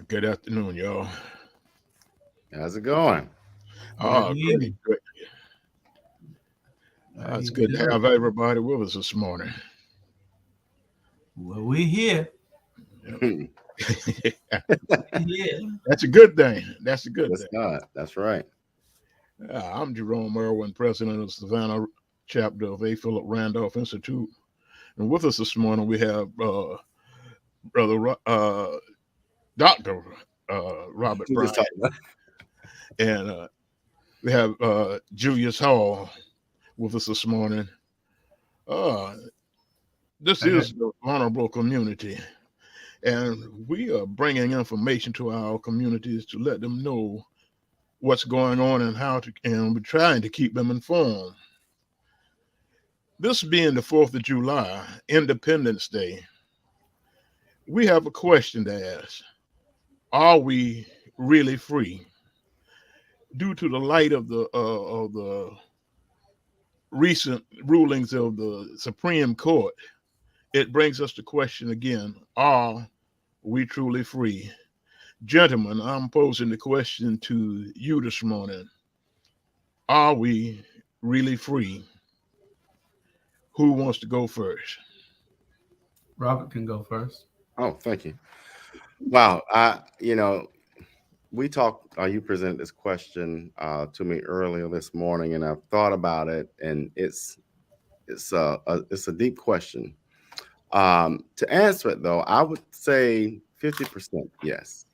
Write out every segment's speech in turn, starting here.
Good afternoon, y'all. How's it going? Oh, Good great, evening. great. How It's you good to doing? have everybody with us this morning. Well, we're here. That's Yeah. That's a good thing. That's a good thing. not. That's right. I'm Jerome Irwin, president of Savannah chapter of A. Philip Randolph Institute. And with us this morning, we have Dr. Robert We just Bryant, talked about. and we have Julius Hall with us this morning. Uh, this Okay. is the vulnerable community. And we are bringing information to our communities to let them know what's going on and how to, and we're trying to keep them informed. This being the 4th of July, Independence Day, we have a question to ask. Are we really free? Due to the light of the recent rulings of the Supreme Court, it brings us the question again: are we truly free? Gentlemen, I'm posing the question to you this morning. Are we really free? Who wants to go first? Robert can go first. Oh, thank you. Wow. We talked. You presented this question to me earlier this morning, and I've thought about it, and it's a deep question. To answer it, though, I would say 50% yes.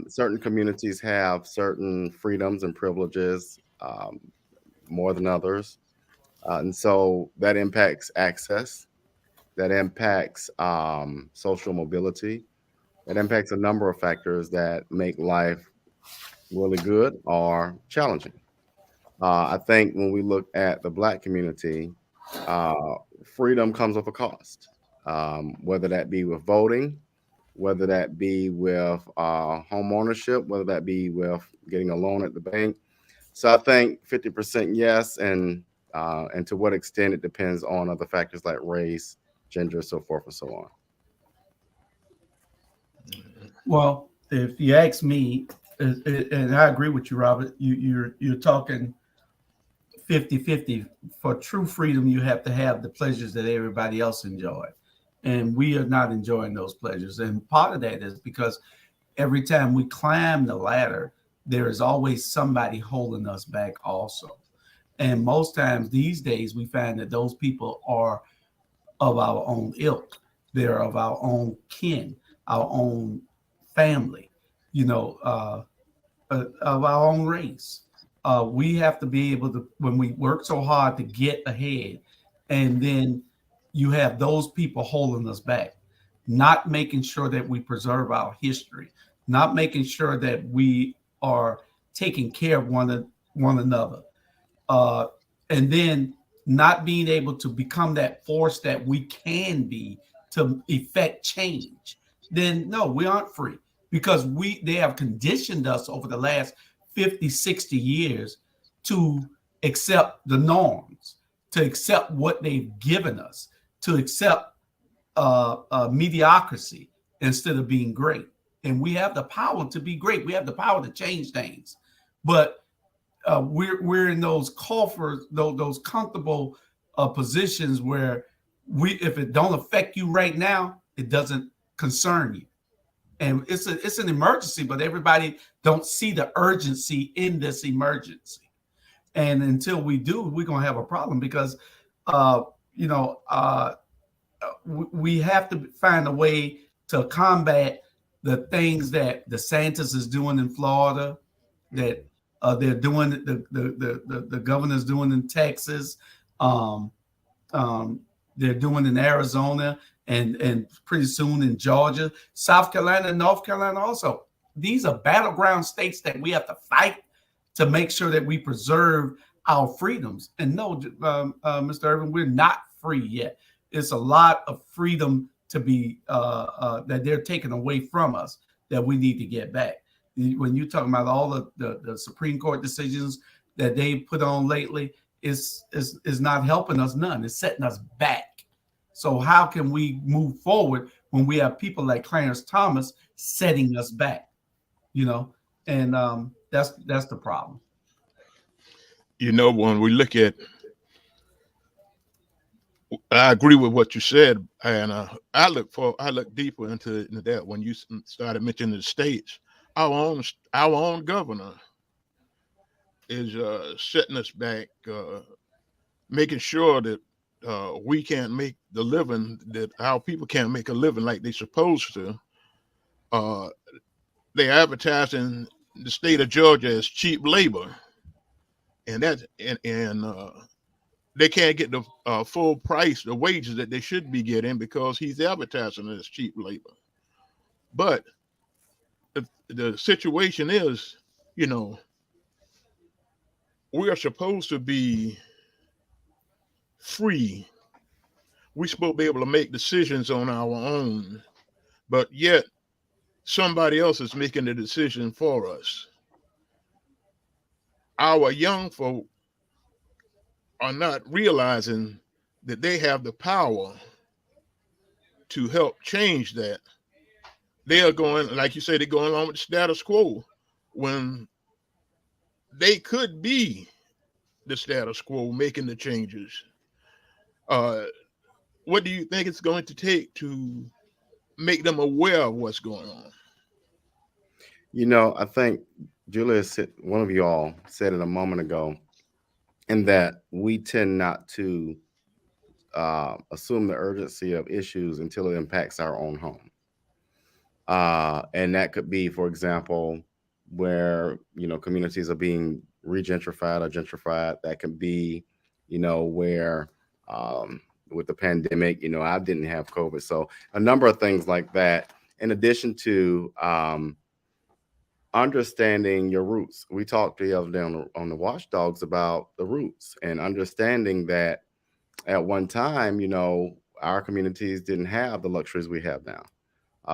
Certain communities have certain freedoms and privileges more than others. And so that impacts access, that impacts social mobility, that impacts a number of factors that make life really good or challenging. I think when we look at the Black community, uh, freedom comes with a cost, whether that be with voting, whether that be with home ownership, whether that be with getting a loan at the bank. So I think 50% yes, and to what extent it depends on other factors like race, gender, so forth and so on. Well, if you ask me, and I agree with you, Robert, you're talking 50-50. For true freedom, you have to have the pleasures that everybody else enjoy. And we are not enjoying those pleasures. And part of that is because every time we climb the ladder, there is always somebody holding us back also. And most times these days, we find that those people are of our own ilk. They're of our own kin, our own family, of our own race. We have to be able to, when we work so hard to get ahead, and then you have those people holding us back, not making sure that we preserve our history, not making sure that we are taking care of one another, uh, and then not being able to become that force that we can be to effect change. Then no, we aren't free because they have conditioned us over the last 50, 60 years to accept the norms, to accept what they've given us, to accept mediocrity instead of being great. And we have the power to be great. We have the power to change things, but we're in those coffers, those comfortable positions where if it don't affect you right now, it doesn't concern you. And it's an emergency, but everybody don't see the urgency in this emergency. And until we do, we're gonna have a problem because, uh, you know, uh, we have to find a way to combat the things that DeSantis is doing in Florida, that they're doing, the governor's doing in Texas, um, um, they're doing in Arizona, and pretty soon in Georgia, South Carolina, and North Carolina also. These are battleground states that we have to fight to make sure that we preserve our freedoms. And no, Mr. Irvin, we're not free yet. It's a lot of freedom to be that they're taking away from us that we need to get back. When you're talking about all the Supreme Court decisions that they put on lately, is not helping us none. It's setting us back. So how can we move forward when we have people like Clarence Thomas setting us back? You know, and that's the problem. You know, when we look at, I agree with what you said, and I look deeper into that when you started mentioning the states. Our own governor is setting us back, making sure that we can't make the living, that our people can't make a living like they're supposed to. Uh, they advertise in the state of Georgia as cheap labor, and they can't get the full price, the wages that they should be getting because he's advertising as cheap labor. But the situation is, you know, we are supposed to be free. We're supposed to be able to make decisions on our own, but yet somebody else is making the decision for us. Our young folk are not realizing that they have the power to help change that. They are going, like you say, they're going along with the status quo when they could be the status quo making the changes. Uh, what do you think it's going to take to make them aware of what's going on? You know, I think Julius, one of you all said it a moment ago, in that we tend not to assume the urgency of issues until it impacts our own home. And that could be, for example, where, you know, communities are being regentrified or gentrified. That could be, you know, where with the pandemic, you know, I didn't have COVID. So a number of things like that, in addition to understanding your roots. We talked the other day on the Watchdogs about the roots and understanding that at one time, you know, our communities didn't have the luxuries we have now.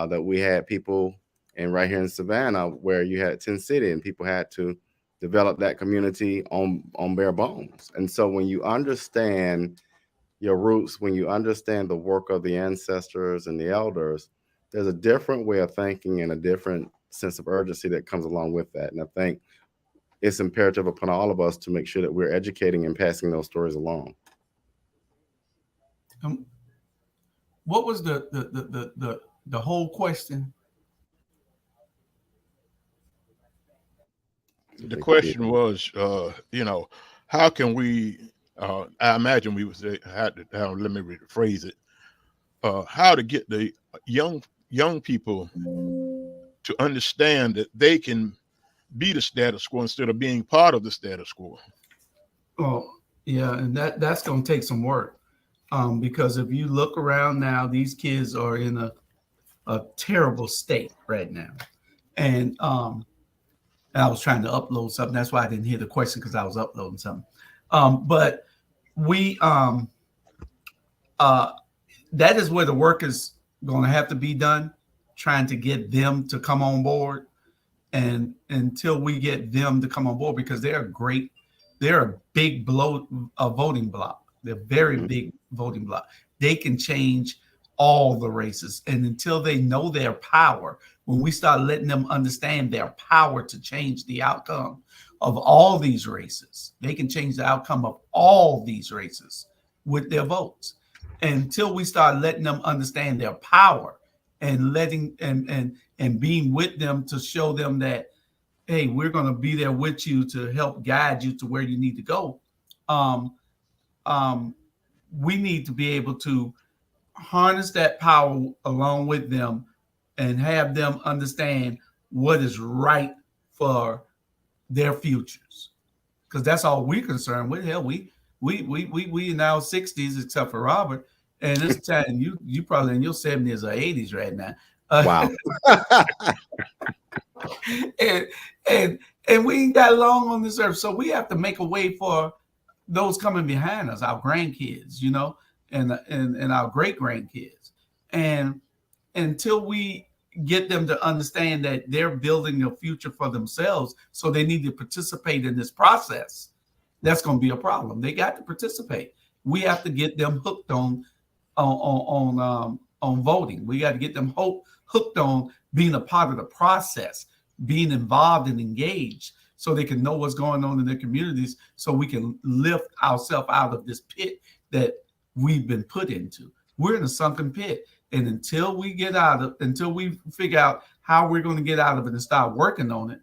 That we had people, and right here in Savannah, where you had Tin City, and people had to develop that community on bare bones. And so when you understand your roots, when you understand the work of the ancestors and the elders, there's a different way of thinking and a different sense of urgency that comes along with that. And I think it's imperative upon all of us to make sure that we're educating and passing those stories along. What was the whole question? The question was, you know, how can we? I imagine we would say, let me rephrase it. How to get the young people to understand that they can be the status quo instead of being part of the status quo. Oh, yeah, and that's going to take some work, because if you look around now, these kids are in a terrible state right now, and I was trying to upload something. That's why I didn't hear the question, because I was uploading something. But we that is where the work is going to have to be done, trying to get them to come on board. And until we get them to come on board, because they're a big voting block. They're very big voting block. They can change all the races. And until they know their power, when we start letting them understand their power to change the outcome of all these races, they can change the outcome of all these races with their votes. And until we start letting them understand their power and letting and being with them to show them that, hey, we're going to be there with you to help guide you to where you need to go. We need to be able to harness that power along with them and have them understand what is right for their futures, because that's all we're concerned with. Hell, we in our 60s, except for Robert, and it's time you probably in your 70s or 80s right now. Wow. and we ain't got long on this earth, so we have to make a way for those coming behind us, our grandkids, you know, and our great grandkids. And until we get them to understand that they're building a future for themselves, so they need to participate in this process, that's going to be a problem. They got to participate. We have to get them hooked on on voting. We got to get them hooked on being a part of the process, being involved and engaged, so they can know what's going on in their communities, so we can lift ourselves out of this pit that we've been put into. We're in a sunken pit, and until we figure out how we're going to get out of it and start working on it,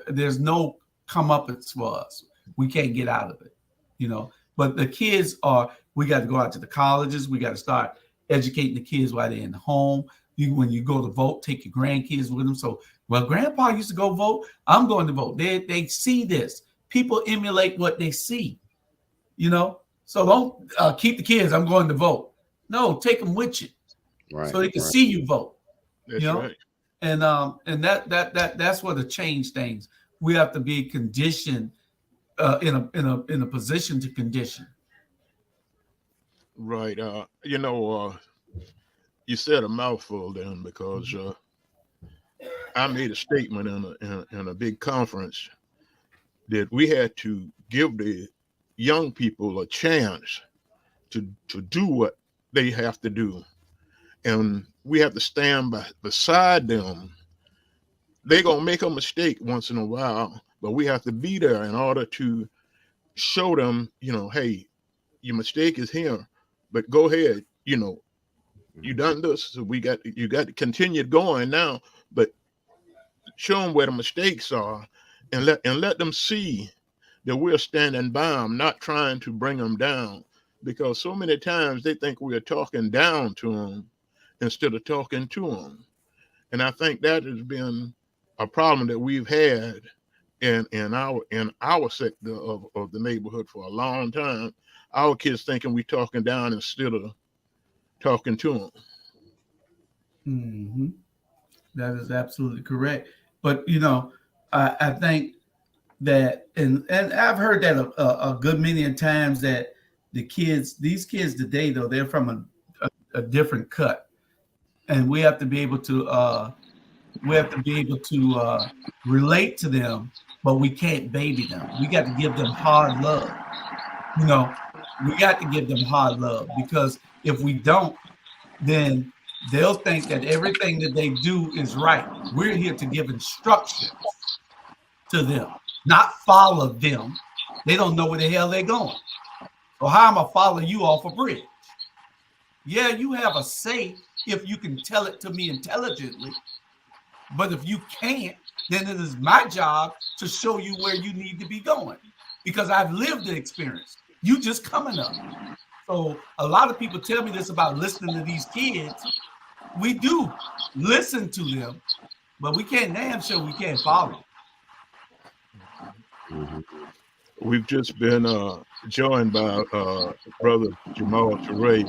there's no comeuppance for us. We can't get out of it. But the kids we got to go out to the colleges. We got to start educating the kids while they're in the home. When you go to vote, take your grandkids with them. So, well, grandpa used to go vote. I'm going to vote. They see this. People emulate what they see, So don't keep the kids. I'm going to vote. No, take them with you, right, so they can see you vote. That's right. And that's where the change things. We have to be conditioned in a position to condition. Right. You said a mouthful then, because I made a statement in a big conference that we had to give the young people a chance to do what they have to do, and we have to stand beside them. They're gonna make a mistake once in a while, but we have to be there in order to show them, hey, your mistake is here, but go ahead, you done this, so you got to continue going now, but show them where the mistakes are, and let them see that we're standing by them, not trying to bring them down, because so many times they think we are talking down to them instead of talking to them. And I think that has been a problem that we've had in our sector of the neighborhood for a long time. Our kids thinking we talking down instead of talking to them. Mm-hmm. That is absolutely correct. But I think that, and I've heard that a good many times, that these kids today, though, they're from a different cut, and we have to be able to relate to them, but we can't baby them. We got to give them hard love. We got to give them hard love, because if we don't, then they'll think that everything that they do is right. We're here to give instructions to them, not follow them. They don't know where the hell they're going. So how am I follow you off a bridge? Yeah, you have a say if you can tell it to me intelligently. But if you can't, then it is my job to show you where you need to be going, because I've lived the experience. You just coming up. So a lot of people tell me this about listening to these kids. We do listen to them, but we can't damn sure we can't follow. We've just been joined by Brother Jamal Teray.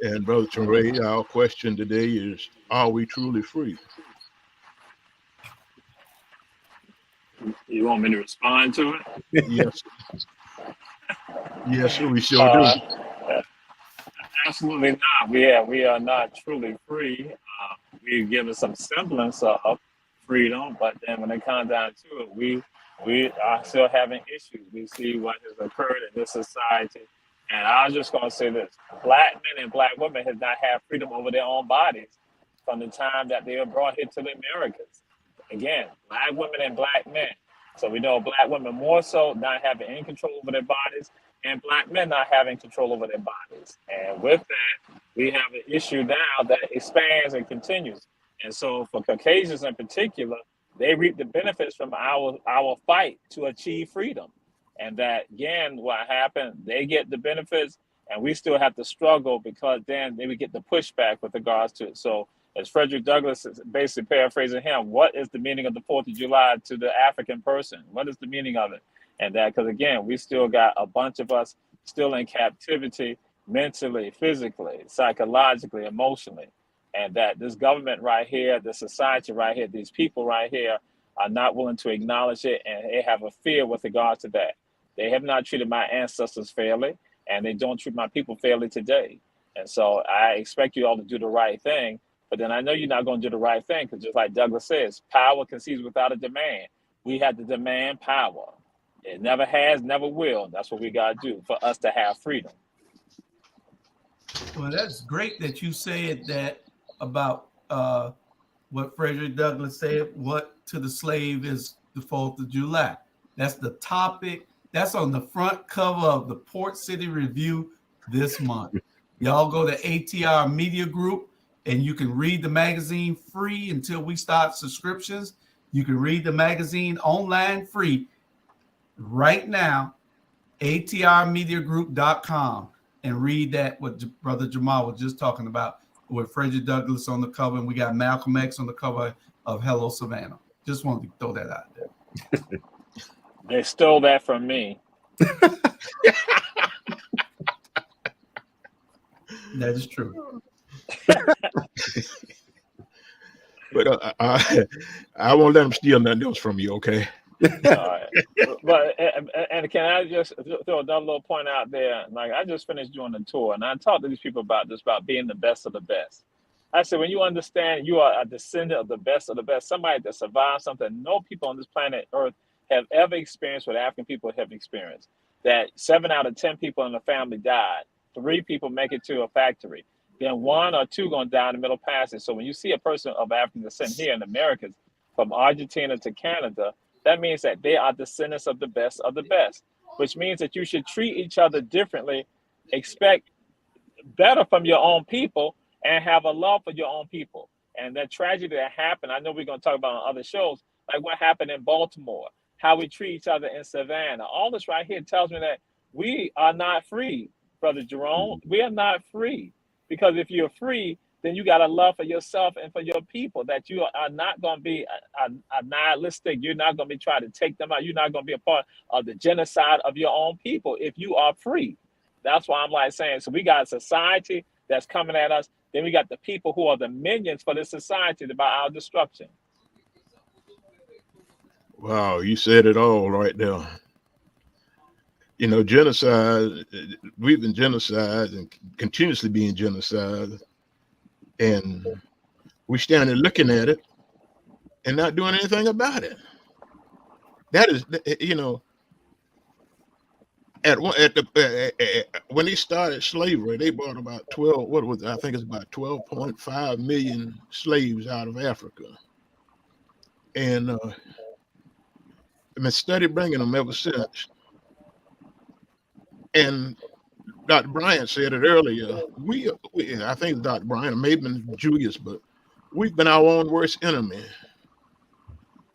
And Brother Teray, our question today is, are we truly free? You want me to respond to it? Yes. Yes, we sure do. Absolutely not. We are not truly free. We're given some semblance of freedom, but then when it comes down to it, we are still having issues. We see what has occurred in this society. And I was just going to say this: Black men and Black women have not had freedom over their own bodies from the time that they were brought here to the Americas. Again, Black women and Black men. So we know Black women more so not having any control over their bodies, and Black men not having control over their bodies. And with that, we have an issue now that expands and continues. And so for Caucasians in particular, they reap the benefits from our fight to achieve freedom. And that, again, what happened, they get the benefits and we still have to struggle, because then they would get the pushback with regards to it. So as Frederick Douglass is basically paraphrasing him, what is the meaning of the 4th of July to the African person? What is the meaning of it? And that, because again, we still got a bunch of us still in captivity, mentally, physically, psychologically, emotionally. And that this government right here, the society right here, these people right here are not willing to acknowledge it, and they have a fear with regards to that. They have not treated my ancestors fairly, and they don't treat my people fairly today. And so I expect you all to do the right thing, but then I know you're not going to do the right thing, because just like Douglas says, power concedes without a demand. We have to demand power. It never has, never will. That's what we got to do for us to have freedom. Well, that's great that you said that about what Frederick Douglass said, what to the slave is the 4th of July. That's the topic. That's on the front cover of the Port City Review this month. Y'all go to ATR Media Group and you can read the magazine free until we start subscriptions. You can read the magazine online free right now, atrmediagroup.com, and read that what Brother Jamal was just talking about with Frederick Douglass on the cover, and we got Malcolm X on the cover of Hello Savannah. Just wanted to throw that out there. They stole that from me. That is true. But I won't let them steal nothing else from you, okay? All right. But and can I just throw another little point out there? Like, I just finished doing a tour, and I talked to these people about this, about being the best of the best. I said, when you understand you are a descendant of the best, somebody that survived something no people on this planet Earth have ever experienced what African people have experienced. That 7 out of 10 people in the family died. 3 people make it to a factory. Then 1 or 2 gonna die in the middle passage. So when you see a person of African descent here in the Americas, from Argentina to Canada, that means that they are descendants of the best, which means that you should treat each other differently, expect better from your own people, and have a love for your own people. And that tragedy that happened, I know we're going to talk about on other shows, like what happened in Baltimore, how we treat each other in Savannah. All this right here tells me that we are not free, Brother Jerome. We are not free. Because if you're free, then you got a love for yourself and for your people, that you are not going to be a nihilistic. You're not going to be trying to take them out. You're not going to be a part of the genocide of your own people if you are free. That's why I'm like saying, so we got a society that's coming at us. Then we got the people who are the minions for this society about our destruction. Wow, you said it all right there. You know, genocide, we've been genocided and continuously being genocided. And we standing looking at it and not doing anything about it. That is, you know, when they started slavery, they brought about 12. What was it? I think it's about 12.5 million slaves out of Africa, and I've been steady bringing them ever since. And Dr. Bryant said it earlier. We I think it's Dr. Bryant, or maybe Julius, but we've been our own worst enemy.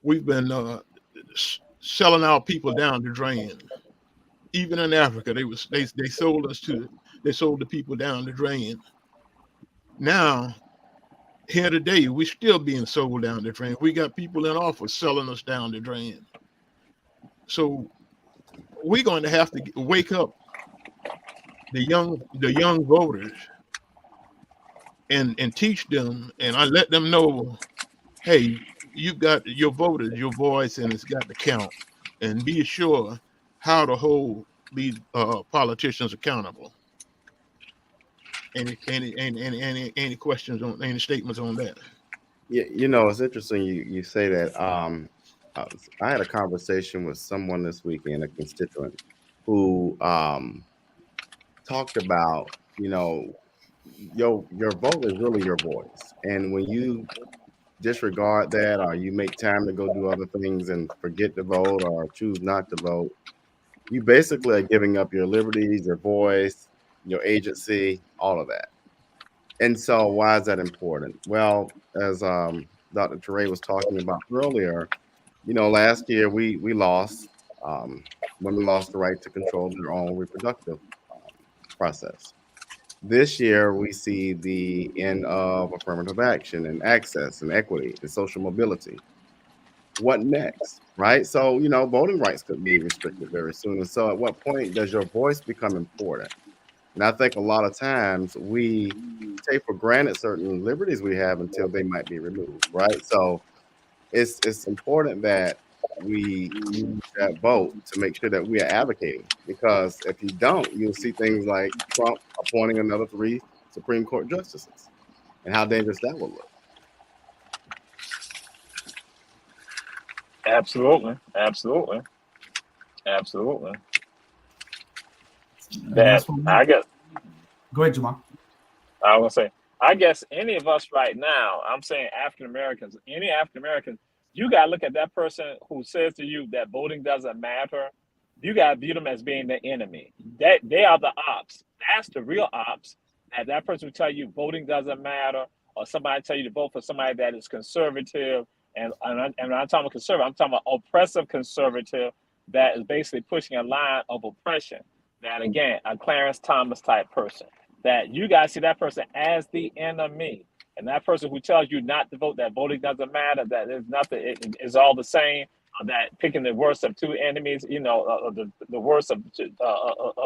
We've been selling our people down the drain. Even in Africa, they sold the people down the drain. Now, here today, we're still being sold down the drain. We got people in office selling us down the drain. So we're going to have to wake up the young voters and teach them, and I let them know, hey, you've got your voters, your voice, and it's got to count. And be sure how to hold these politicians accountable. Any questions on any statements on that? Yeah, you know, it's interesting you say that. I had a conversation with someone this weekend, a constituent, who talked about, you know, your vote is really your voice, and when you disregard that, or you make time to go do other things and forget to vote or choose not to vote, you basically are giving up your liberties, your voice, your agency, all of that. And so why is that important? Well, as Dr. Teray was talking about earlier, you know, last year we lost, women lost the right to control their own reproductive process. This year we see the end of affirmative action and access and equity and social mobility. What next, right? So, you know, voting rights could be restricted very soon. And so at what point does your voice become important? And I think a lot of times we take for granted certain liberties we have until they might be removed, right? So it's important that we use that vote to make sure that we are advocating, because if you don't, you'll see things like Trump appointing another 3 Supreme Court justices and how dangerous that will look. Absolutely. That I got. Go ahead, Jamal. I would say, I guess any of us right now, I'm saying African Americans, any African American, you got to look at that person who says to you that voting doesn't matter. You got to view them as being the enemy. That they are the ops. That's the real ops. And that person will tell you voting doesn't matter, or somebody tell you to vote for somebody that is conservative. And I'm not talking about conservative. I'm talking about oppressive conservative that is basically pushing a line of oppression. That again, a Clarence Thomas type person. That you guys see that person as the enemy, and that person who tells you not to vote, that voting doesn't matter, that there's nothing, it is all the same, that picking the worst of two enemies, the worst of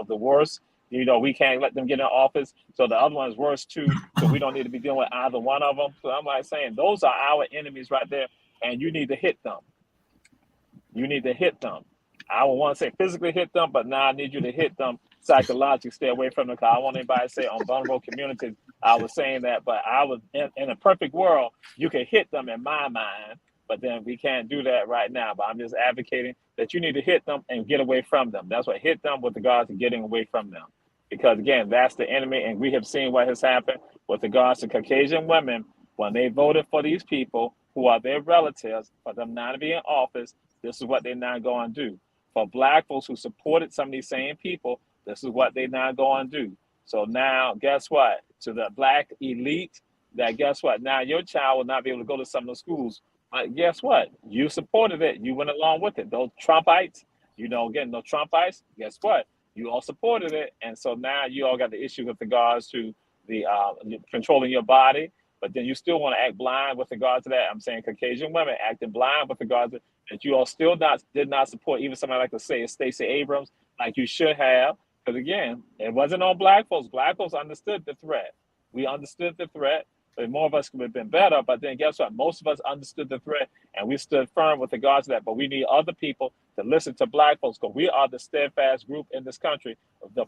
the worst. We can't let them get in office, so the other one is worse too. So we don't need to be dealing with either one of them. So I'm like saying those are our enemies right there, and you need to hit them. You need to hit them. I would want to say physically hit them, but now I need you to hit them psychologically. Stay away from them, because I don't want anybody to say on vulnerable communities I was saying that. But I was in a perfect world, you can hit them in my mind, but then we can't do that right now. But I'm just advocating that you need to hit them and get away from them. That's what hit them with regards to getting away from them. Because again, that's the enemy, and we have seen what has happened with regards to Caucasian women when they voted for these people who are their relatives, for them not to be in office. This is what they're not going to do. For Black folks who supported some of these same people, this is what they're not going to do. So now, guess what? To the Black elite, that guess what? Now your child will not be able to go to some of the schools. But guess what? You supported it. You went along with it. Those Trumpites, again, no Trumpites, guess what? You all supported it. And so now you all got the issue with regards to the controlling your body. But then you still want to act blind with regard to that. I'm saying Caucasian women acting blind with regard to that. You all still did not support even somebody like to say Stacey Abrams like you should have. Because again, it wasn't on Black folks. Black folks understood the threat. We understood the threat. But more of us could have been better. But then guess what? Most of us understood the threat, and we stood firm with regards to that. But we need other people to listen to Black folks, because we are the steadfast group in this country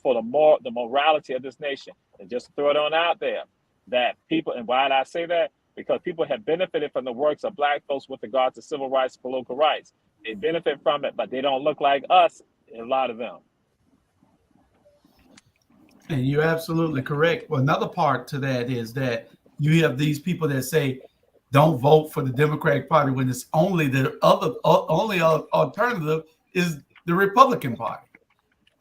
for the morality of this nation. And just to throw it on out there, that people, and why did I say that? Because people have benefited from the works of Black folks with regards to civil rights, political rights. They benefit from it, but they don't look like us, a lot of them. And you're absolutely correct. Well, another part to that is that you have these people that say, don't vote for the Democratic Party, when it's only the only alternative is the Republican Party.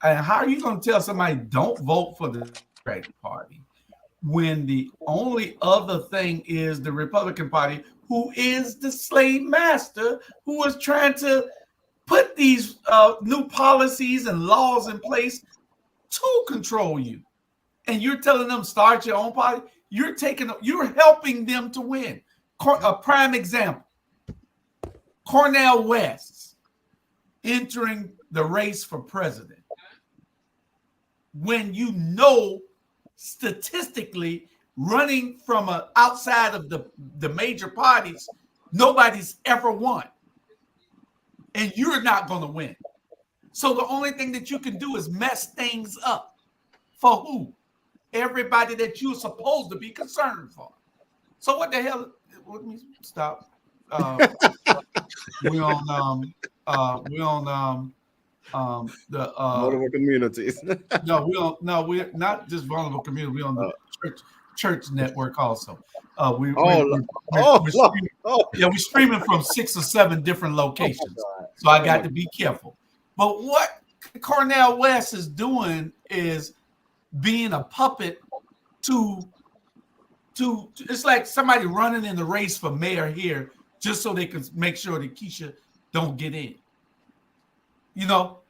And how are you going to tell somebody don't vote for the Democratic Party when the only other thing is the Republican Party, who is the slave master, who is trying to put these new policies and laws in place to control you? And you're telling them start your own party. You're helping them to win. A prime example: Cornel West entering the race for president, when statistically, running from outside of the major parties, nobody's ever won, and you're not going to win. So the only thing that you can do is mess things up. For who? Everybody that you're supposed to be concerned for. So what the hell? Let me stop. We on the Multiple communities. we're not just vulnerable community. We're on the church network also. We're streaming from 6 or 7 different locations. So I got to be careful. But what Cornel West is doing is being a puppet to it's like somebody running in the race for mayor here just so they can make sure that Keisha don't get in.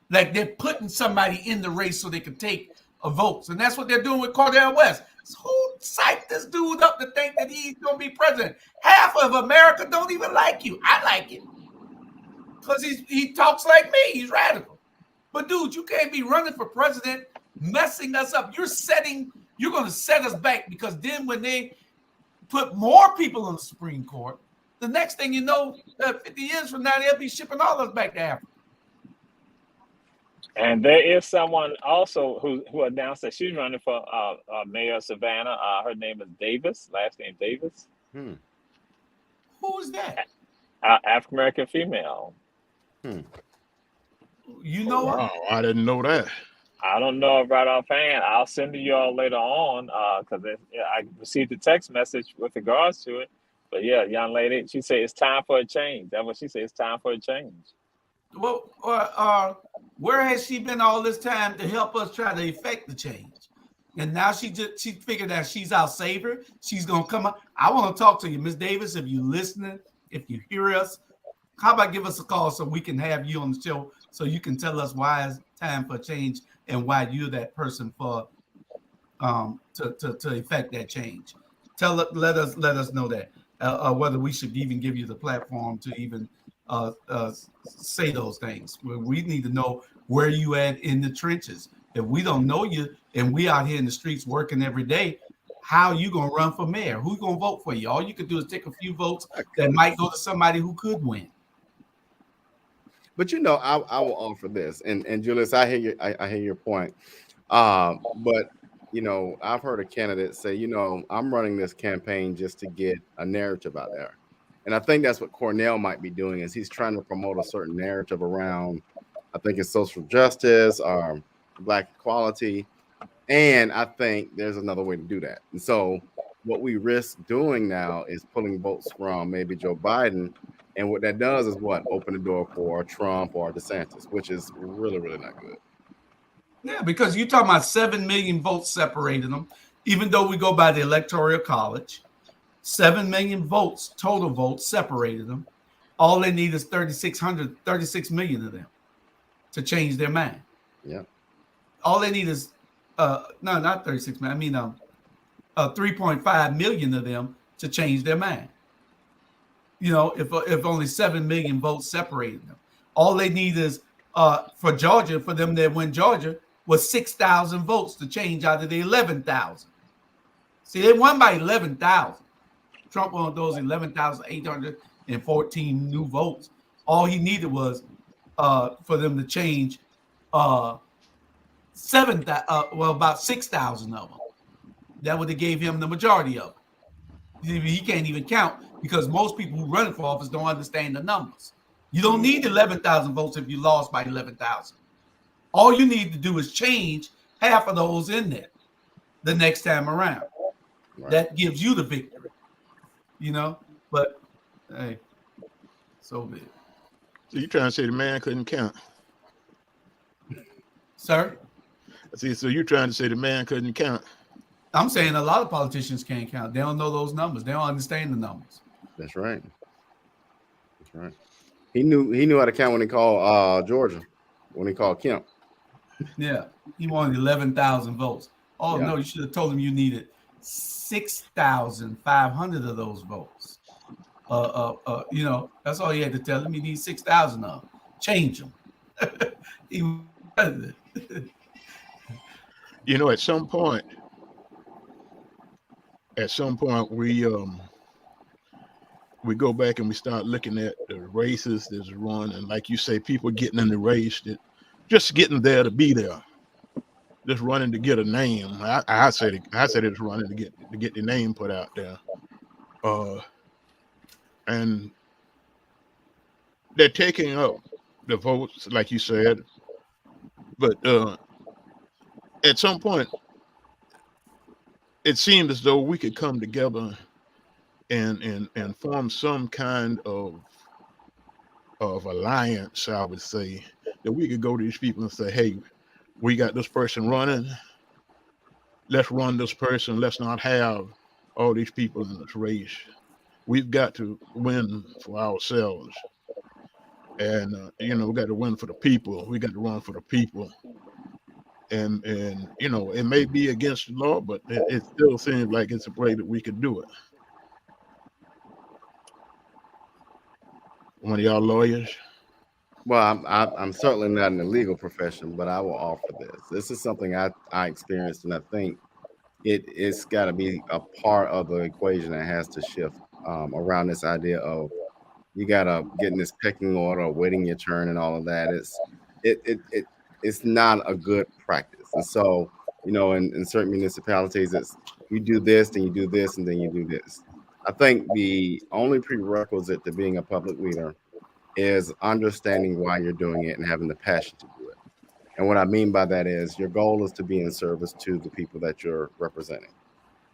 Like they're putting somebody in the race so they can take votes. And that's what they're doing with Cornel West. So who psyched this dude up to think that he's going to be president? Half of America don't even like you. I like him because he talks like me. He's radical. But dude, you can't be running for president, messing us up. You're going to set us back, because then when they put more people on the Supreme Court, the next thing you know, 50 years from now, they'll be shipping all us back to Africa. And there is someone also who announced that she's running for mayor of Savannah. Her name is Davis, last name Davis. Who is that? African American female. You know wow, I didn't know that. I don't know right offhand. I'll send to y'all later on because I received a text message with regards to it. But yeah, young lady, she said it's time for a change. That's what she said. It's time for a change. Well, where has she been all this time to help us try to effect the change? And now she figured that she's our savior. She's gonna come up. I want to talk to you, Miss Davis. If you're listening, if you hear us, how about give us a call so we can have you on the show so you can tell us why it's time for change and why you're that person for to effect that change. Let us know that whether we should even give you the platform to even say those things. We need to know where you at in the trenches. If we don't know you and we out here in the streets working every day, how you gonna run for mayor? Who's gonna vote for you? All you can do is take a few votes that might go to somebody who could win. But I will offer this, and Julius, I hear your point. But I've heard a candidate say, I'm running this campaign just to get a narrative out there. And I think that's what Cornell might be doing, is he's trying to promote a certain narrative around, I think it's social justice, Black equality. And I think there's another way to do that. And so what we risk doing now is pulling votes from maybe Joe Biden. And what that does is open the door for Trump or DeSantis, which is really, really not good. Yeah, because you're talking about 7 million votes separating them, even though we go by the Electoral College. 7 million votes, total votes separated them. All they need is 36 million of them to change their mind. Yeah. All they need is no, not 36 million. I mean 3.5 million of them to change their mind. If only 7 million votes separated them. All they need is for Georgia, for them to win Georgia, was 6,000 votes to change out of the 11,000. See, they won by 11,000. Trump won those 11,814 new votes. All he needed was for them to change about 6,000 of them. That would have gave him the majority of them. He can't even count because most people who run for office don't understand the numbers. You don't need 11,000 votes if you lost by 11,000. All you need to do is change half of those in there the next time around. Right. That gives you the victory, But hey, so big. So you trying to say the man couldn't count? Sir? See, so you're trying to say the man couldn't count? I'm saying a lot of politicians can't count. They don't know those numbers. They don't understand the numbers. That's right. That's right. He knew how to count when he called Georgia, when he called Kemp. Yeah, he wanted 11,000 votes. Oh yeah. No, you should have told him you needed 6,500 of those votes. That's all you had to tell him. You need 6,000 of them. Change them. At some point we go back and we start looking at the races that's run, and like you say, people getting in the race, that just getting there to be there, just running to get a name. I said it's running to get the name put out there, and they're taking up the votes, like you said, but at some point, it seemed as though we could come together and form some kind of alliance, I would say, that we could go to these people and say, hey, we got this person running. Let's run this person. Let's not have all these people in this race. We've got to win for ourselves. And, we got to win for the people. We got to run for the people. And it may be against the law, but it still seems like it's a way that we could do it. One of y'all lawyers? Well, I'm certainly not in the legal profession, but I will offer this. This is something I experienced, and I think it's got to be a part of the equation that has to shift around this idea of you got to get in this pecking order, waiting your turn, and all of that. It's not a good practice. And so, in certain municipalities, it's you do this, then you do this, and then you do this. I think the only prerequisite to being a public leader is understanding why you're doing it and having the passion to do it. And what I mean by that is your goal is to be in service to the people that you're representing.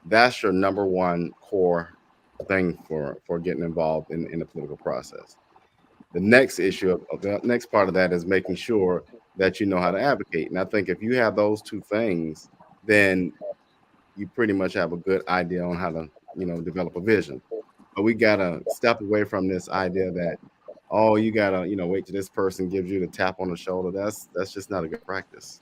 That's your number one core thing for getting involved in the political process. The next issue of the next part of that is making sure that you know how to advocate. And I think if you have those two things, then you pretty much have a good idea on how to, develop a vision. But we gotta step away from this idea that, oh, you gotta, wait till this person gives you the tap on the shoulder. That's just not a good practice.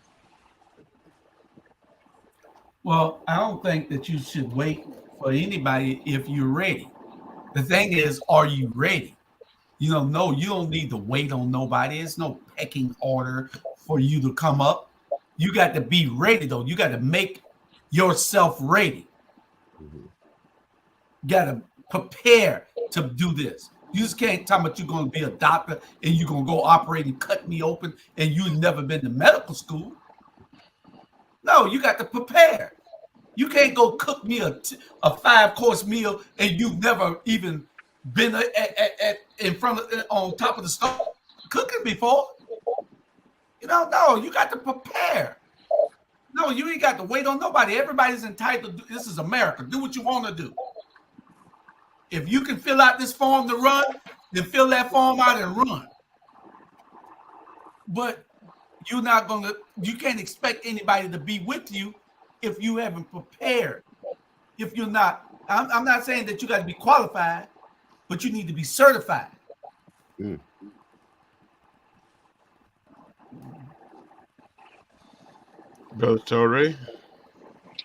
Well, I don't think that you should wait for anybody if you're ready. The thing is, are you ready? No, you don't need to wait on nobody. It's no pecking order for you to come up. You got to be ready, though. You got to make yourself ready. Mhm. You got to prepare to do this. You just can't tell me you're going to be a doctor and you're going to go operate and cut me open and you've never been to medical school. No, you got to prepare. You can't go cook me a 5-course meal and you've never even been in front of on top of the stove cooking before. No, you got to prepare. No, you ain't got to wait on nobody. Everybody's entitled to. This is America. Do what you want to do. If you can fill out this form to run, then fill that form out and run. But you can't expect anybody to be with you if you haven't prepared. If you're not, I'm not saying that you got to be qualified, but you need to be certified. Mm. Brother Torrey.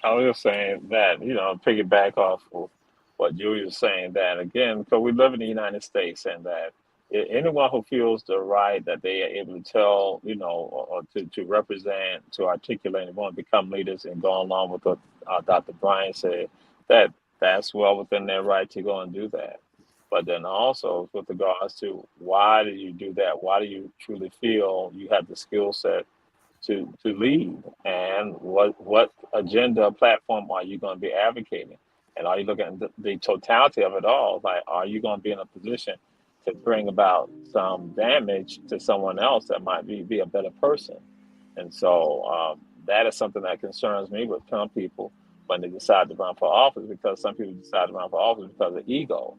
I was just saying that, piggyback off of what Julie was saying, that again, because we live in the United States, and that anyone who feels the right that they are able to tell, or to represent, to articulate, and want to become leaders and go along with what Dr. Brian said, that's well within their right to go and do that. But then also with regards to why do you do that? Why do you truly feel you have the skill set to lead, and what agenda platform are you going to be advocating, and are you looking at the totality of it all? Like, are you going to be in a position to bring about some damage to someone else that might be a better person? And so that is something that concerns me with some people when they decide to run for office, because some people decide to run for office because of ego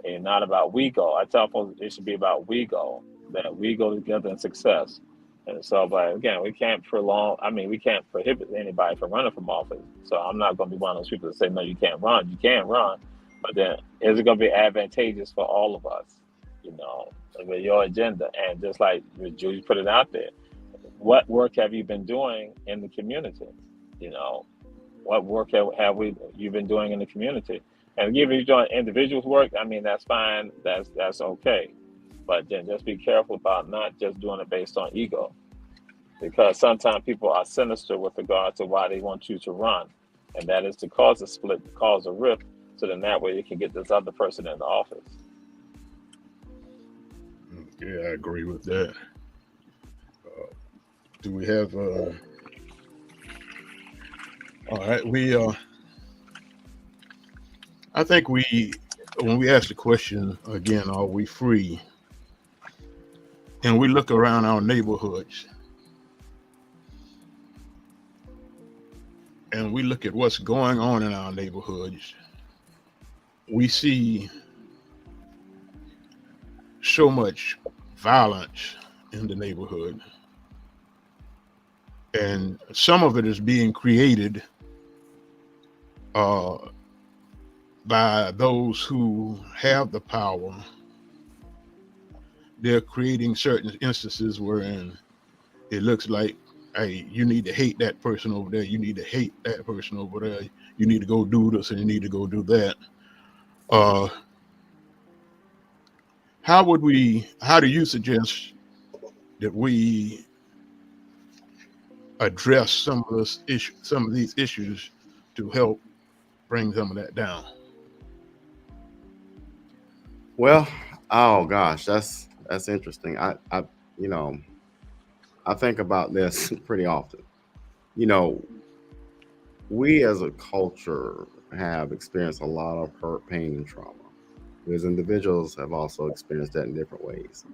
and not about we go. I tell folks it should be about we go, that we go together in success. And so, but again, we can't prohibit anybody from running from office. So I'm not going to be one of those people that say, no, you can't run. You can run. But then is it going to be advantageous for all of us, with your agenda? And just like Julie put it out there, what work have you been doing in the community? What work have you been doing in the community? And if you're doing individuals work, that's fine. That's okay. But then just be careful about not just doing it based on ego, because sometimes people are sinister with regard to why they want you to run, and that is to cause a split, cause a rift, so then that way you can get this other person in the office. Yeah, I agree with that. Do we have? All right, I think when we ask the question again, are we free? And we look around our neighborhoods and we look at what's going on in our neighborhoods, we see so much violence in the neighborhood. And some of it is being created by those who have the power. They're creating certain instances wherein it looks like, hey, you need to hate that person over there. You need to hate that person over there. You need to go do this and you need to go do that. How do you suggest that we address some of these issues to help bring some of that down? Well, oh gosh, that's interesting. I think about this pretty often. We as a culture have experienced a lot of hurt, pain, and trauma. We as individuals have also experienced that in different ways.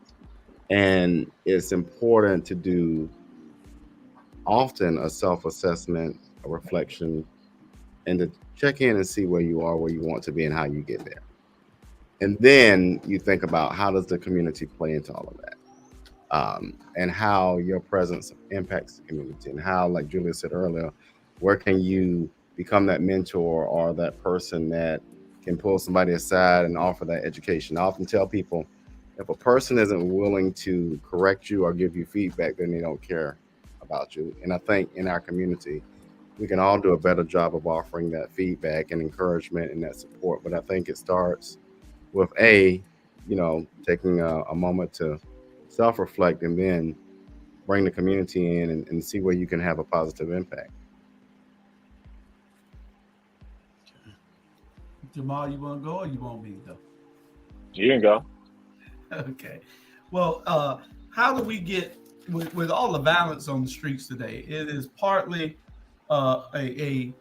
And it's important to do often a self-assessment, a reflection, and to check in and see where you are, where you want to be, and how you get there. And then you think about how does the community play into all of that, and how your presence impacts the community, and how, like Julia said earlier, where can you become that mentor or that person that can pull somebody aside and offer that education. I often tell people, if a person isn't willing to correct you or give you feedback, then they don't care about you. And I think in our community, we can all do a better job of offering that feedback and encouragement and that support. But I think it starts with taking a moment to self-reflect and then bring the community in and see where you can have a positive impact. Jamal, you want to go or you want me to go? You can go. Okay. Well, how do we get with all the violence on the streets today? It is partly a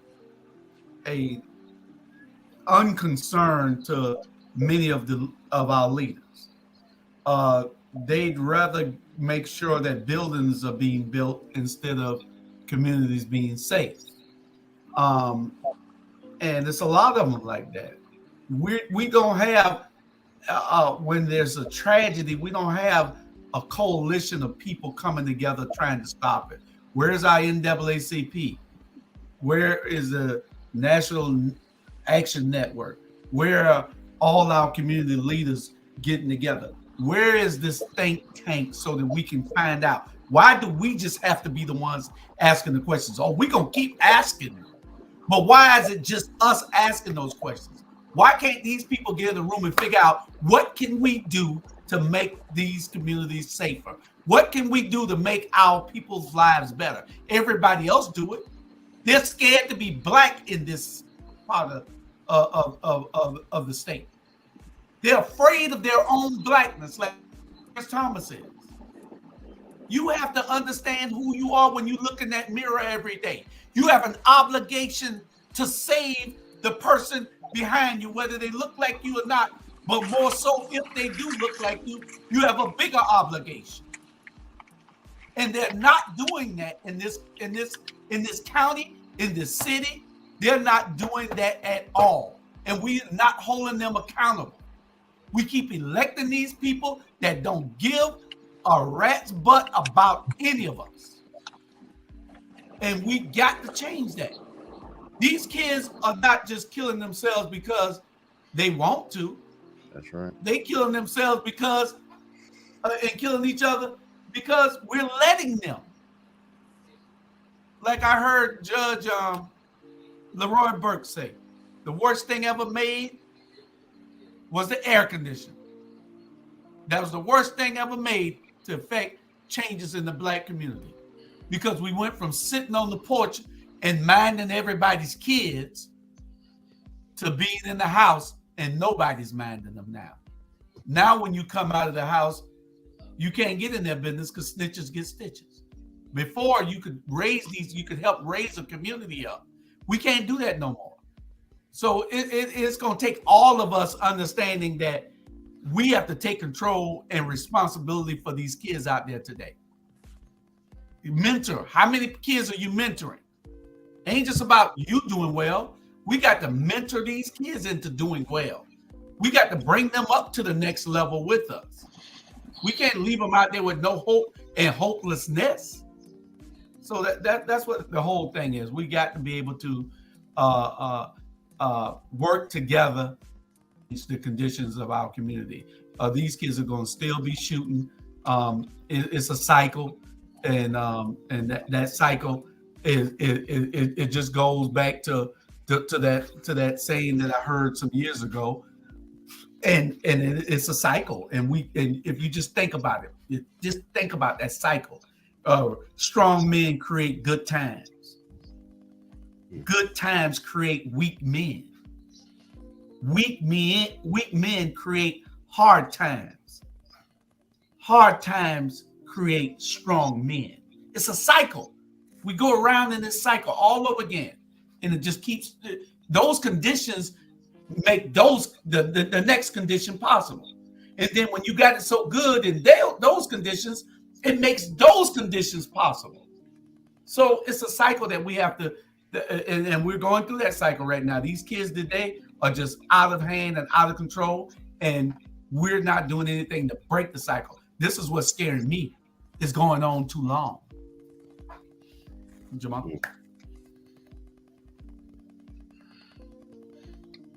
unconcern to many of our leaders. They'd rather make sure that buildings are being built instead of communities being safe. And it's a lot of them like that. We don't have when there's a tragedy, we don't have a coalition of people coming together trying to stop it. Where's our NAACP? Where is the National Action Network? Where are all our community leaders getting together? Where is this think tank so that we can find out? Why do we just have to be the ones asking the questions? Oh, we're going to keep asking them. But why is it just us asking those questions? Why can't these people get in the room and figure out what can we do to make these communities safer? What can we do to make our people's lives better? Everybody else do it. They're scared to be black in this part of the state. They're afraid of their own blackness, like Thomas says. You have to understand who you are when you look in that mirror every day. You have an obligation to save the person behind you, whether they look like you or not. But more so, if they do look like you, you have a bigger obligation. And they're not doing that in this county, in this city. They're not doing that at all. And we're not holding them accountable. We keep electing these people that don't give a rat's butt about any of us. And we got to change that. These kids are not just killing themselves because they want to. That's right. They killing themselves because and killing each other because we're letting them. Like I heard Judge Leroy Burke say, the worst thing ever made was the air conditioner. That was the worst thing ever made to affect changes in the black community, because we went from sitting on the porch and minding everybody's kids to being in the house and nobody's minding them now. Now, when you come out of the house, you can't get in their business because snitches get stitches. Before, you could you could help raise a community up. We can't do that no more. So it's going to take all of us understanding that we have to take control and responsibility for these kids out there today. Mentor. How many kids are you mentoring? Ain't just about you doing well. We got to mentor these kids into doing well. We got to bring them up to the next level with us. We can't leave them out there with no hope and hopelessness. So that's what the whole thing is. We got to be able to work together to the conditions of our community. These kids are going to still be shooting. It's a cycle, and that cycle it just goes back to that saying that I heard some years ago, and it's a cycle. And if you just think about it, just think about that cycle. Strong men create good times. Good times create weak men. Weak men create hard times. Hard times create strong men. It's a cycle. We go around in this cycle all over again, and it just keeps. Those conditions make the next condition possible. And then when you got it so good in those conditions, it makes those conditions possible. So it's a cycle that we have to, and we're going through that cycle right now. These kids today are just out of hand and out of control, and we're not doing anything to break the cycle. This is what's scaring me. It's going on too long. Jamal?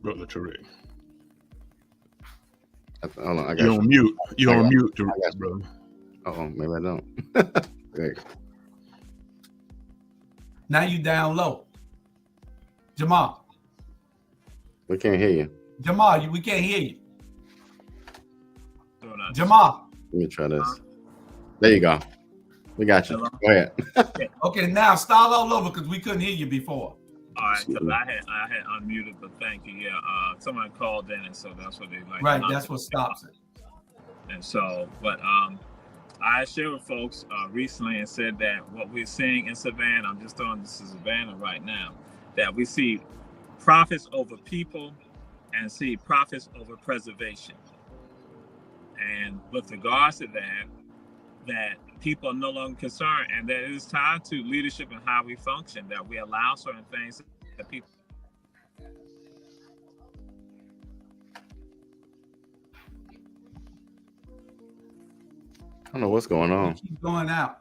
Brother Tariq. Hold on, I got You're you. on mute. You're I on got mute, I got Tariq, you. brother. Oh, maybe I don't. There you go. Now you down low. Jamal. We can't hear you. Jamal, we can't hear you. Doing that. Jamal. Let me try this. There you go. We got you. Hello? Go ahead. Okay, now start all over because we couldn't hear you before. All right, because I had unmuted, but thank you. Yeah, someone called in, and so that's what they like. Right, that's what stops it. And so, but I shared with folks recently and said that what we're seeing in Savannah, I'm just throwing this to Savannah right now, that we see profits over people and see profits over preservation. And with regards to that people are no longer concerned, and that it is tied to leadership and how we function, that we allow certain things that people. I don't know what's going You on. keep going out.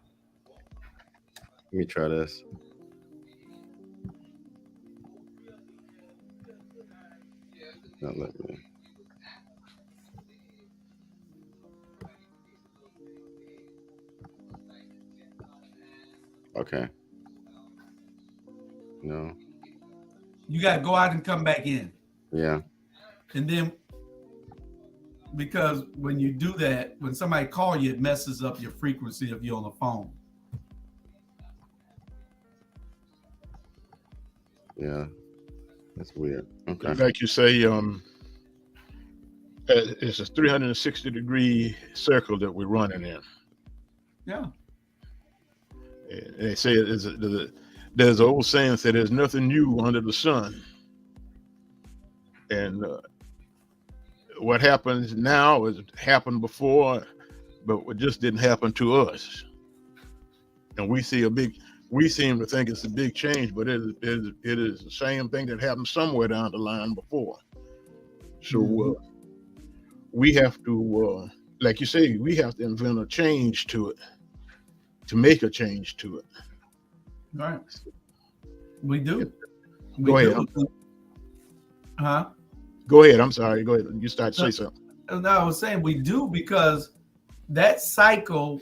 Let me try this. Not let me. Okay. No. You got to go out and come back in. Yeah. And then, because when you do that, when somebody call you, it messes up your frequency if you're on the phone. Yeah. That's weird. Okay. Like you say, it's a 360-degree circle that we're running in. Yeah. And they say there's an old saying that there's nothing new under the sun. And what happens now has happened before, but it just didn't happen to us. And we seem to think it's a big change, but it is the same thing that happened somewhere down the line before. So we have to, like you say, we have to invent a change to it, to make a change to it. Right. We do. Go ahead. Huh? Go ahead. I'm sorry. Go ahead. You start to say something. No, I was saying we do because that cycle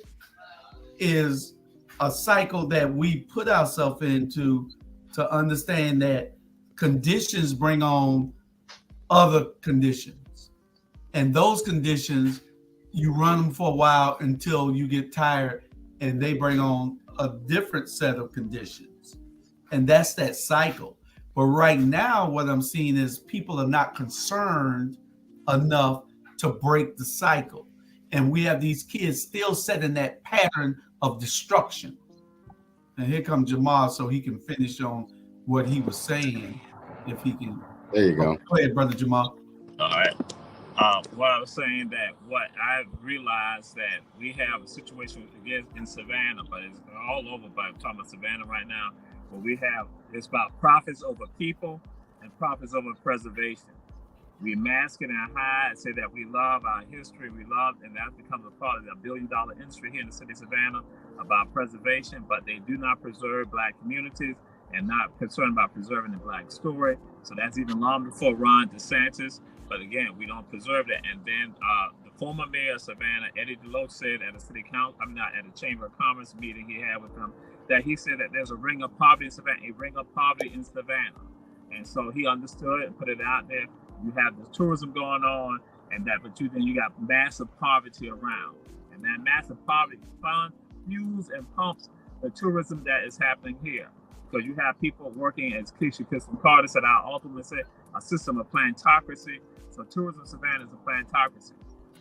is a cycle that we put ourselves into to understand that conditions bring on other conditions. And those conditions, you run them for a while until you get tired and they bring on a different set of conditions. And that's that cycle. But right now, what I'm seeing is people are not concerned enough to break the cycle. And we have these kids still set in that pattern of destruction. And here comes Jamal so he can finish on what he was saying, if he can. There you go. Go ahead, Brother Jamal. All right. What I was saying that what I realized that we have a situation again in Savannah, but it's all over. But I'm talking about Savannah right now, where we have it's about profits over people and profits over preservation. We mask it and hide, say that we love our history, we love, and that becomes a part of the billion-dollar industry here in the city of Savannah about preservation, but they do not preserve Black communities and not concerned about preserving the Black story. So that's even long before Ron DeSantis. But again, we don't preserve that. And then the former mayor of Savannah, Eddie Deloach, said at a city council, at a Chamber of Commerce meeting he had with them, that he said that there's a ring of poverty in Savannah, And so he understood and put it out there. You have the tourism going on, and that, but then you got massive poverty around. And that massive poverty fuels and pumps the tourism that is happening here. Because you have people working, as Keisha Carter said, I ultimately say, a system of plantocracy. So tourism Savannah is a plantocracy.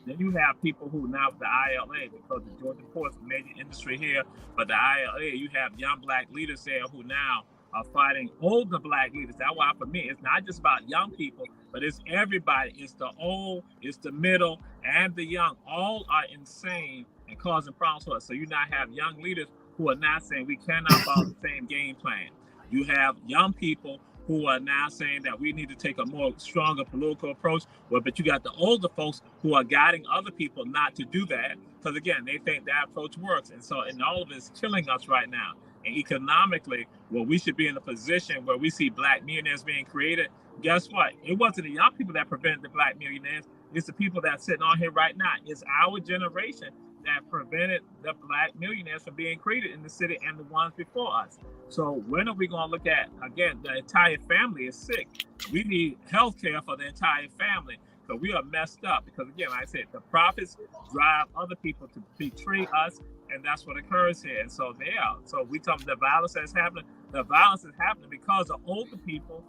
Then you have people who now with the ILA, because the Georgia Port's a major industry here, but the ILA, you have young Black leaders there who now are fighting older Black leaders. That's why for me, it's not just about young people, but it's everybody. It's the old, it's the middle, and the young. All are insane and causing problems for us. So you now have young leaders who are now saying we cannot follow the same game plan. You have young people who are now saying that we need to take a more stronger political approach. Well, but you got the older folks who are guiding other people not to do that, because again, they think that approach works. And so, and all of it is killing us right now. And economically, well, we should be in a position where we see black millionaires being created. Guess what? It wasn't the young people that prevented the black millionaires. It's the people that's sitting on here right now. It's our generation that prevented the black millionaires from being created in the city and the ones before us. So when are we going to look at, again, the entire family is sick. We need health care for the entire family, because we are messed up. Because again, like I said, the profits drive other people to betray us, and that's what occurs here. And so so we talk the violence that's happening. The violence is happening because of older people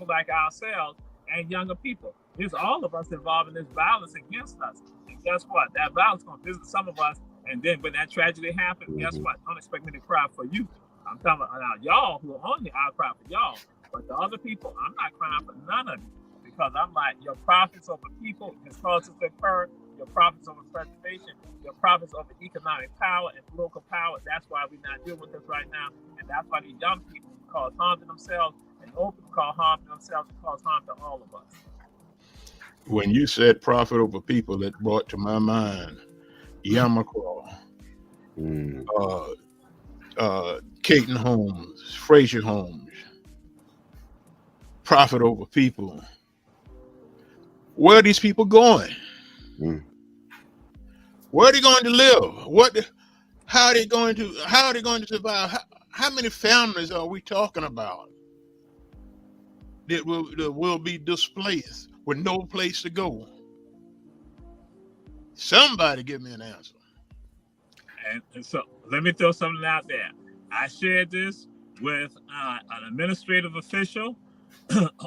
like ourselves, and younger people. It's all of us involved in this violence against us. And guess what? That violence is going to visit some of us. And then when that tragedy happens, guess what? Don't expect me to cry for you. I'm talking about now, y'all who are on here, I'll cry for y'all. But the other people, I'm not crying for none of you. Because I'm like, your profits over people has caused us to occur. Your profits over preservation, your profits over economic power and political power. That's why we're not dealing with this right now. And that's why these young people cause harm to themselves, and old people cause harm to themselves and cause harm to all of us. When you said profit over people, that brought to my mind Yamacraw, Caton Homes, Frazier Homes. Profit over people. Where are these people going? Where are they going to live? How are they going to survive? How many families are we talking about that will be displaced with no place to go? Somebody give me an answer. And so let me throw something out there. I shared this with an administrative official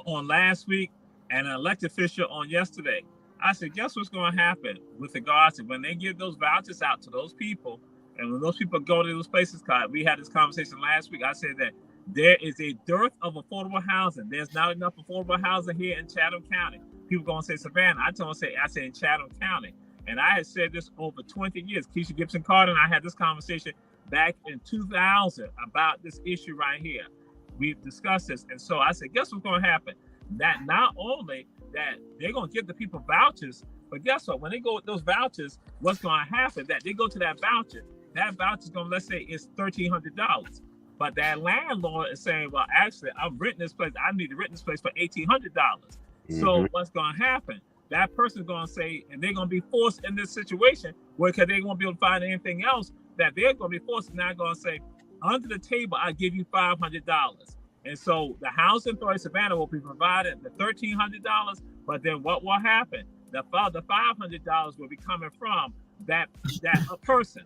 on last week and an elected official on yesterday. I said, guess what's going to happen with regards to when they give those vouchers out to those people, and when those people go to those places, we had this conversation last week. I said that there is a dearth of affordable housing. There's not enough affordable housing here in Chatham County. People going to say Savannah. I said in Chatham County. And I had said this over 20 years. Keisha Gibson Carter and I had this conversation back in 2000 about this issue right here. We've discussed this. And so I said, guess what's going to happen? That not only that they're going to give the people vouchers, but guess what? When they go with those vouchers, what's going to happen? That they go to that voucher is going to, let's say it's $1,300. But that landlord is saying, well, actually, I'm renting this place. I need to rent this place for $1,800. So what's going to happen? That person's going to say, and they're going to be forced in this situation where, because they won't be able to find anything else, that they're going to be forced, and now going to say, under the table, I give you $500. And so the Housing Authority of Savannah will be provided the $1,300, but then what will happen? The $500 will be coming from that person.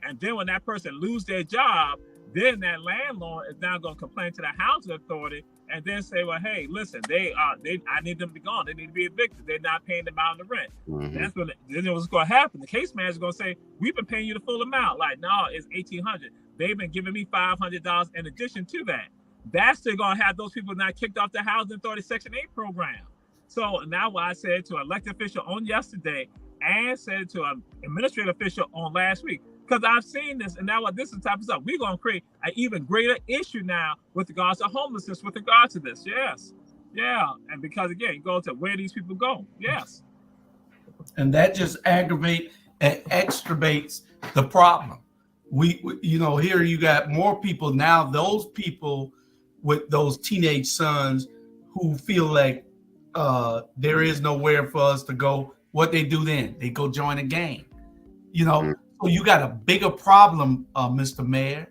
And then when that person lose their job, then that landlord is now going to complain to the Housing Authority and then say, well, hey, listen, I need them to be gone. They need to be evicted. They're not paying them out of the rent. That's when what's going to happen. The case manager is going to say, we've been paying you the full amount. Like, no, it's $1,800. They've been giving me $500 in addition to that. That's still going to have those people not kicked off the Housing Authority Section 8 program. So now what I said to an elected official on yesterday and said to an administrative official on last week, because I've seen this, and now what this is type of stuff, we're going to create an even greater issue now with regards to homelessness, with regards to this. Yes. Yeah. And because, again, you go to where these people go. Yes. And that just aggravates and extravates the problem. We here you got more people now, those people with those teenage sons who feel like there is nowhere for us to go. What they do then? They go join a gang. So you got a bigger problem, Mr. Mayor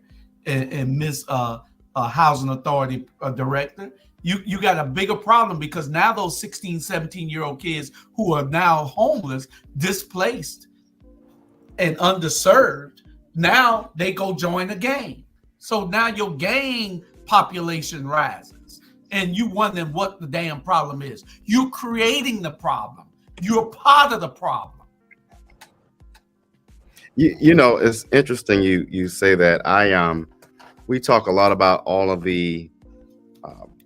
and Ms. Housing Authority Director. You got a bigger problem because now those 16, 17-year-old kids who are now homeless, displaced, and underserved, now they go join a gang. So now your gang population rises, and you wondering what the damn problem is. You're creating the problem. You're part of the problem. It's interesting you say that. We talk a lot about all of the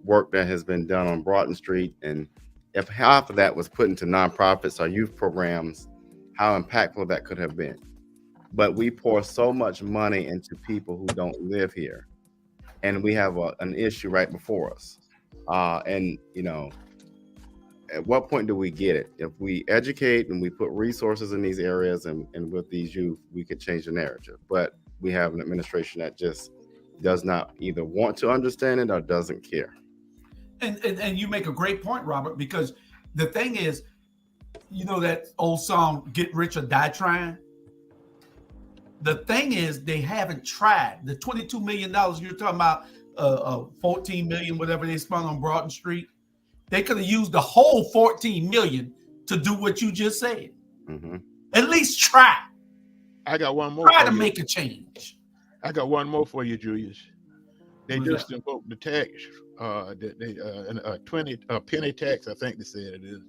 work that has been done on Broughton Street, and if half of that was put into nonprofits or youth programs, how impactful that could have been. but we pour so much money into people who don't live here, and we have an issue right before us. And at what point do we get it? If we educate and we put resources in these areas and with these youth, we could change the narrative. But we have an administration that just does not either want to understand it or doesn't care. And you make a great point, Robert, because the thing is, that old song, Get Rich or Die Trying? The thing is, they haven't tried. The $22 million you're talking about, 14 million, whatever they spent on Broughton Street, they could have used the whole 14 million to do what you just said. Mm-hmm. At least try. I got one more. Try to make a change. I got one more for you, Julius. They What's just that? invoked the tax, a 20 penny tax, I think they said it is,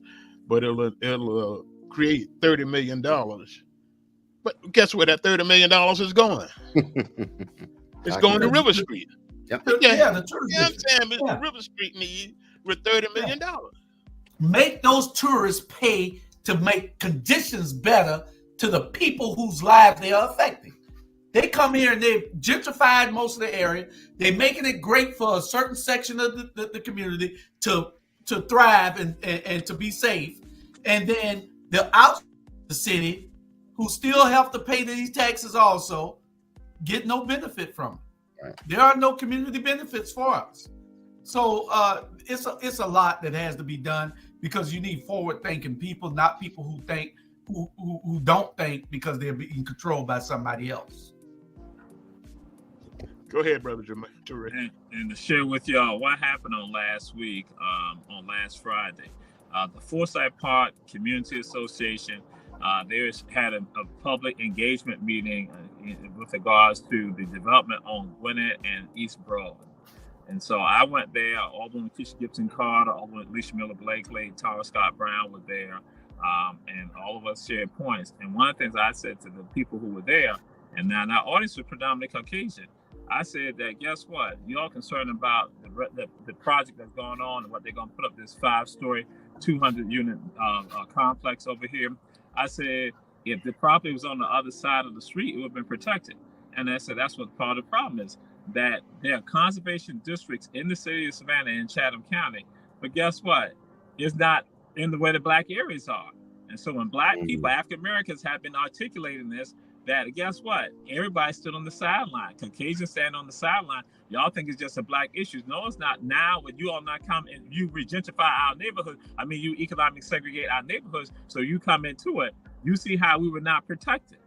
but it'll create $30 million. But guess where that $30 million is going? It's going to River Street. Yep. Yeah, the tourist I'm district. saying Mr. River Street needs with $30 million. Make those tourists pay to make conditions better to the people whose lives they are affecting. They come here and they've gentrified most of the area. They're making it great for a certain section of the community to thrive and to be safe. And then the outside of the city, who still have to pay these taxes also, get no benefit from it. Right. There are no community benefits for us. So it's a lot that has to be done, because you need forward-thinking people, not people who think who don't think because they're being controlled by somebody else. Go ahead, Brother Jerome. And to share with y'all what happened on last week, on last Friday. The Forsyth Park Community Association, they had a public engagement meeting with regards to the development on Gwinnett and East Broad. And so I went there, Alderman Keisha Gibson Carter, Alderman Alicia Miller Blakely, Tara Scott Brown were there, and all of us shared points. And one of the things I said to the people who were there, and now our audience was predominantly Caucasian, I said that, guess what? You all concerned about the project that's going on and what they're going to put up, this 5-story, 200-unit complex over here. I said, if the property was on the other side of the street, it would have been protected. And I said, that's what part of the problem is, that there are conservation districts in the city of Savannah and Chatham County. But guess what? It's not in the way the black areas are. And so when black people, African Americans, have been articulating this, that guess what? Everybody stood on the sideline. Caucasians stand on the sideline. Y'all think it's just a black issue. No, it's not. Now, when you all not come and you regentrify our neighborhood, you economically segregate our neighborhoods, so you come into it, you see how we were not protected.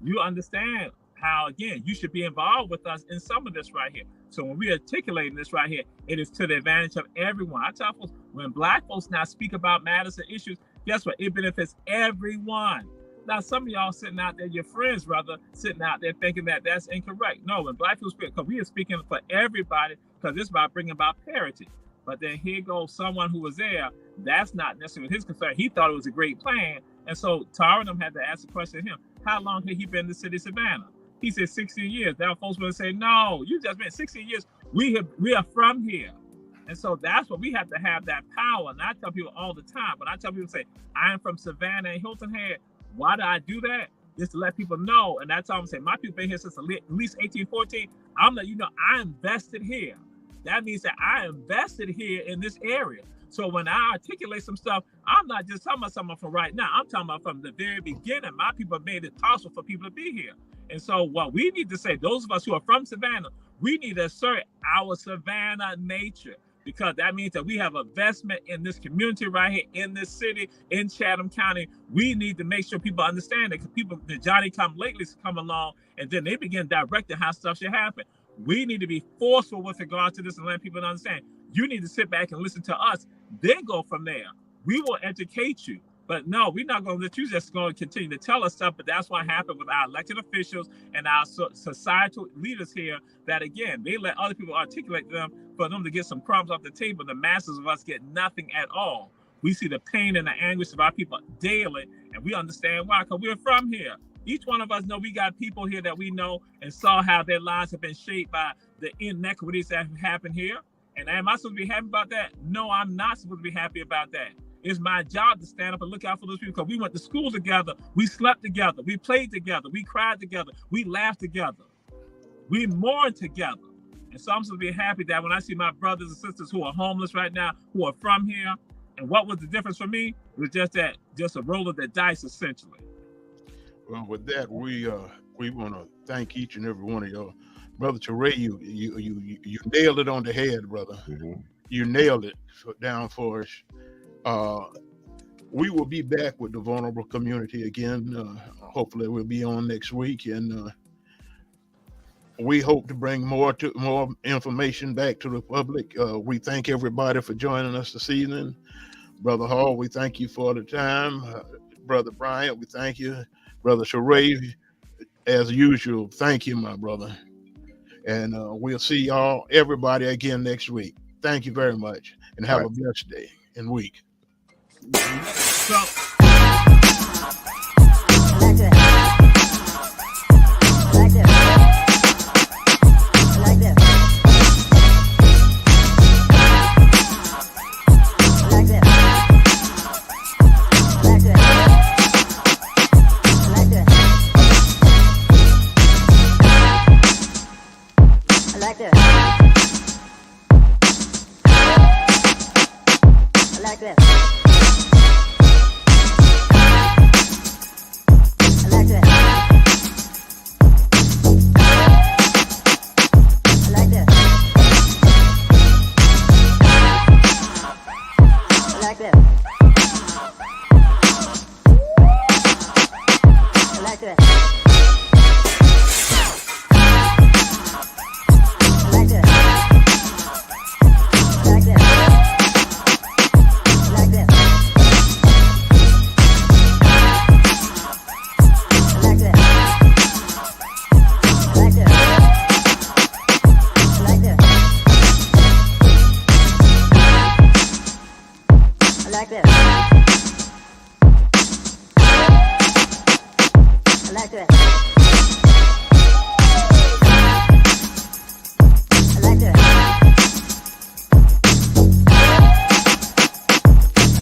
You understand how, again, you should be involved with us in some of this right here. So when we articulating this right here, it is to the advantage of everyone. I tell folks, when black folks now speak about matters and issues, guess what? It benefits everyone. Now, some of y'all sitting out there, your friends, rather, sitting out there thinking that that's incorrect. No, when black people speak, because we are speaking for everybody, because it's about bringing about parity. But then here goes someone who was there, that's not necessarily his concern. He thought it was a great plan. And so Tara and them had to ask the question to him, how long had he been in the city of Savannah? He said 16 years. Now folks will say, no, you just been 16 years. We are from here. And so that's what we have to have, that power. And I tell people all the time, when I tell people, say, I am from Savannah and Hilton Head. Why do I do that? Just to let people know. And that's all I'm saying. My people been here since at least 1814. I'm letting you know I invested here. That means that I invested here in this area. So when I articulate some stuff, I'm not just talking about something from right now. I'm talking about from the very beginning. My people made it possible for people to be here. And so what we need to say, those of us who are from Savannah, we need to assert our Savannah nature, because that means that we have investment in this community right here, in this city, in Chatham County. We need to make sure people understand that, because people, the Johnny-come-latelys come along, and then they begin directing how stuff should happen. We need to be forceful with regard to this and let people understand. You need to sit back and listen to us, then go from there. We will educate you. But no, we're not going to let you just go and continue to tell us stuff. But that's what happened with our elected officials and our societal leaders here, that, again, they let other people articulate them for them to get some crumbs off the table. The masses of us get nothing at all. We see the pain and the anguish of our people daily, and we understand why, because we're from here. Each one of us know we got people here that we know and saw how their lives have been shaped by the inequities that have happened here. And am I supposed to be happy about that? No, I'm not supposed to be happy about that. It's my job to stand up and look out for those people because we went to school together, we slept together, we played together, we cried together, we laughed together, we mourned together. And so I'm supposed to be happy that when I see my brothers and sisters who are homeless right now, who are from here, and what was the difference for me? It was just a roll of the dice, essentially. Well, with that, we want to thank each and every one of y'all. Brother Teray, you nailed it on the head, brother. Mhm. You nailed it down for us. We will be back with the vulnerable community again. Hopefully we'll be on next week, and we hope to bring more information back to the public. We thank everybody for joining us this evening. Brother Hall, we thank you for the time. Brother Bryant, we thank you. Brother Teray, as usual, thank you, my brother. And we'll see everybody again next week. Thank you very much, and have a blessed day and week. So, I like that.